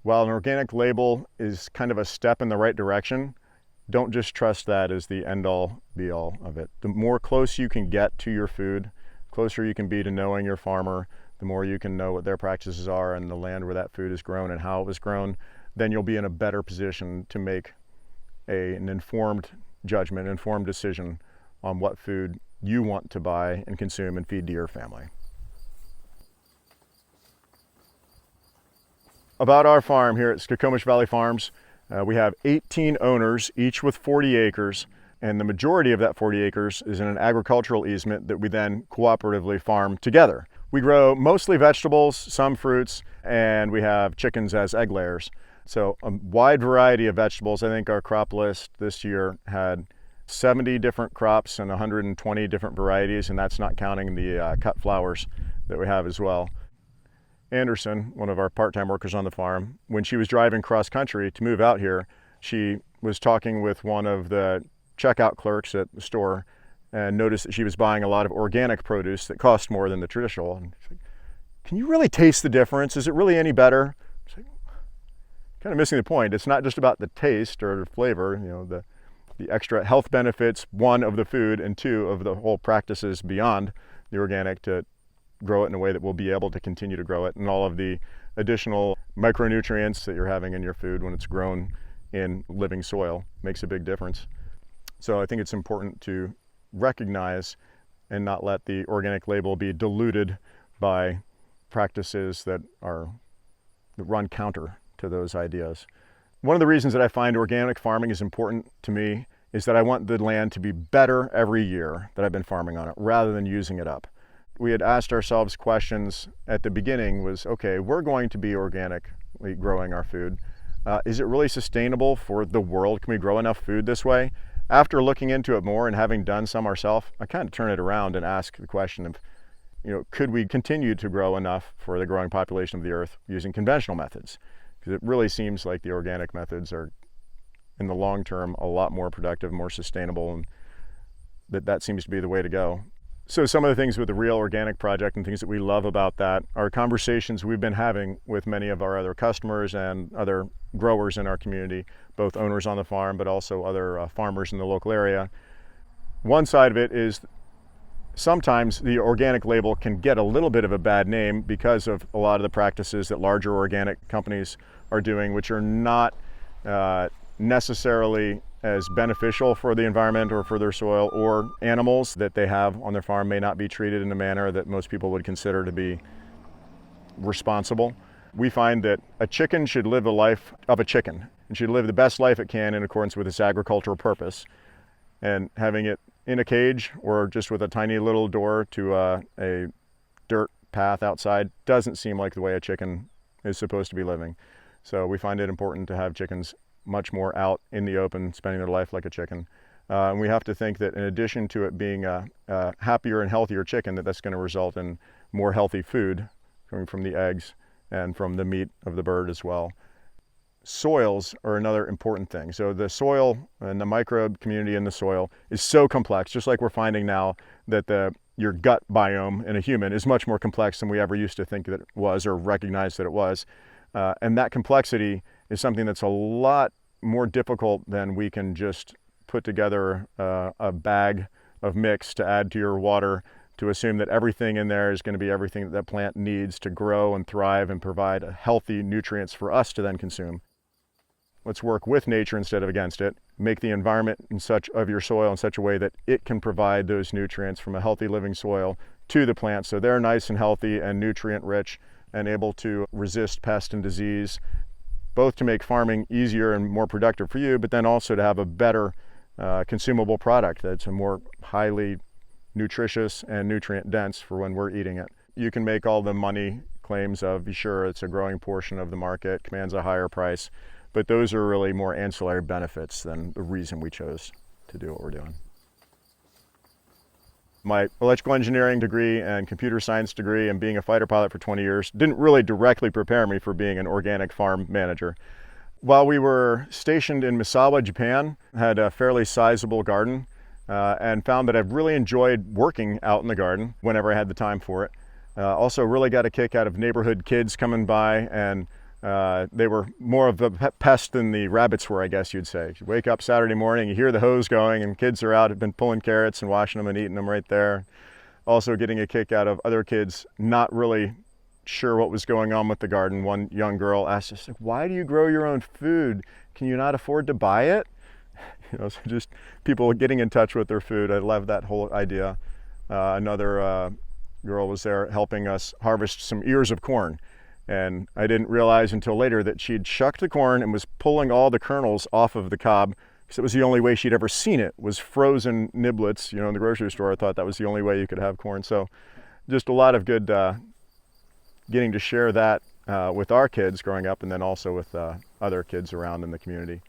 While an organic label is kind of a step in the right direction, don't just trust that as the end-all, be-all of it. The more close you can get to your food, closer you can be to knowing your farmer, the more you can know what their practices are and the land where that food is grown and how it was grown, then you'll be in a better position to make an informed judgment, informed decision on what food you want to buy and consume and feed to your family. About our farm here at Skokomish Valley Farms, we have 18 owners, each with 40 acres, and the majority of that 40 acres is in an agricultural easement that we then cooperatively farm together. We grow mostly vegetables, some fruits, and we have chickens as egg layers. So a wide variety of vegetables. I think our crop list this year had 70 different crops and 120 different varieties, and that's not counting the cut flowers that we have as well. Anderson, one of our part-time workers on the farm, when she was driving cross country to move out here, she was talking with one of the checkout clerks at the store and noticed that she was buying a lot of organic produce that cost more than the traditional. And she's like, "Can you really taste the difference? Is it really any better?" She's like, kind of missing the point. It's not just about the taste or the flavor, the extra health benefits, one, of the food, and two, of the whole practices beyond the organic to grow it in a way that we'll be able to continue to grow it, and all of the additional micronutrients that you're having in your food when it's grown in living soil makes a big difference. So I think it's important to recognize and not let the organic label be diluted by practices that run counter to those ideas. One of the reasons that I find organic farming is important to me is that I want the land to be better every year that I've been farming on it, rather than using it up. We had asked ourselves questions at the beginning was, okay, we're going to be organically growing our food. Is it really sustainable for the world? Can we grow enough food this way? After looking into it more and having done some ourselves, I kind of turn it around and ask the question of, could we continue to grow enough for the growing population of the earth using conventional methods? Because it really seems like the organic methods are, in the long term, a lot more productive, more sustainable, and that seems to be the way to go. So some of the things with the Real Organic Project and things that we love about that are conversations we've been having with many of our other customers and other growers in our community, both owners on the farm, but also other farmers in the local area. One side of it is sometimes the organic label can get a little bit of a bad name because of a lot of the practices that larger organic companies are doing, which are not necessarily as beneficial for the environment or for their soil, or animals that they have on their farm may not be treated in a manner that most people would consider to be responsible. We find that a chicken should live the life of a chicken and should live the best life it can in accordance with its agricultural purpose. And having it in a cage or just with a tiny little door to a dirt path outside doesn't seem like the way a chicken is supposed to be living. So we find it important to have chickens much more out in the open, spending their life like a chicken. And we have to think that in addition to it being a happier and healthier chicken, that's going to result in more healthy food coming from the eggs and from the meat of the bird as well. Soils are another important thing. So the soil and the microbe community in the soil is so complex, just like we're finding now that your gut biome in a human is much more complex than we ever used to think that it was or recognize that it was. And that complexity is something that's a lot more difficult than we can just put together a bag of mix to add to your water to assume that everything in there is going to be everything that that plant needs to grow and thrive and provide healthy nutrients for us to then consume. Let's work with nature instead of against it. Make the environment of your soil in such a way that it can provide those nutrients from a healthy living soil to the plants so they're nice and healthy and nutrient rich and able to resist pest and disease, both to make farming easier and more productive for you, but then also to have a better consumable product that's a more highly nutritious and nutrient dense for when we're eating it. You can make all the money claims of, sure, it's a growing portion of the market, commands a higher price, but those are really more ancillary benefits than the reason we chose to do what we're doing. My electrical engineering degree and computer science degree and being a fighter pilot for 20 years didn't really directly prepare me for being an organic farm manager. While we were stationed in Misawa, Japan, I had a fairly sizable garden and found that I've really enjoyed working out in the garden whenever I had the time for it. Also really got a kick out of neighborhood kids coming by and They were more of a pest than the rabbits were, I guess you'd say. You wake up Saturday morning, you hear the hose going, and kids are out, have been pulling carrots and washing them and eating them right there. Also getting a kick out of other kids not really sure what was going on with the garden. One young girl asked us, why do you grow your own food? Can you not afford to buy it? So just people getting in touch with their food. I love that whole idea. Another girl was there helping us harvest some ears of corn. And I didn't realize until later that she'd shucked the corn and was pulling all the kernels off of the cob, because it was the only way she'd ever seen it, was frozen niblets. In the grocery store, I thought that was the only way you could have corn. So just a lot of good getting to share that with our kids growing up, and then also with other kids around in the community.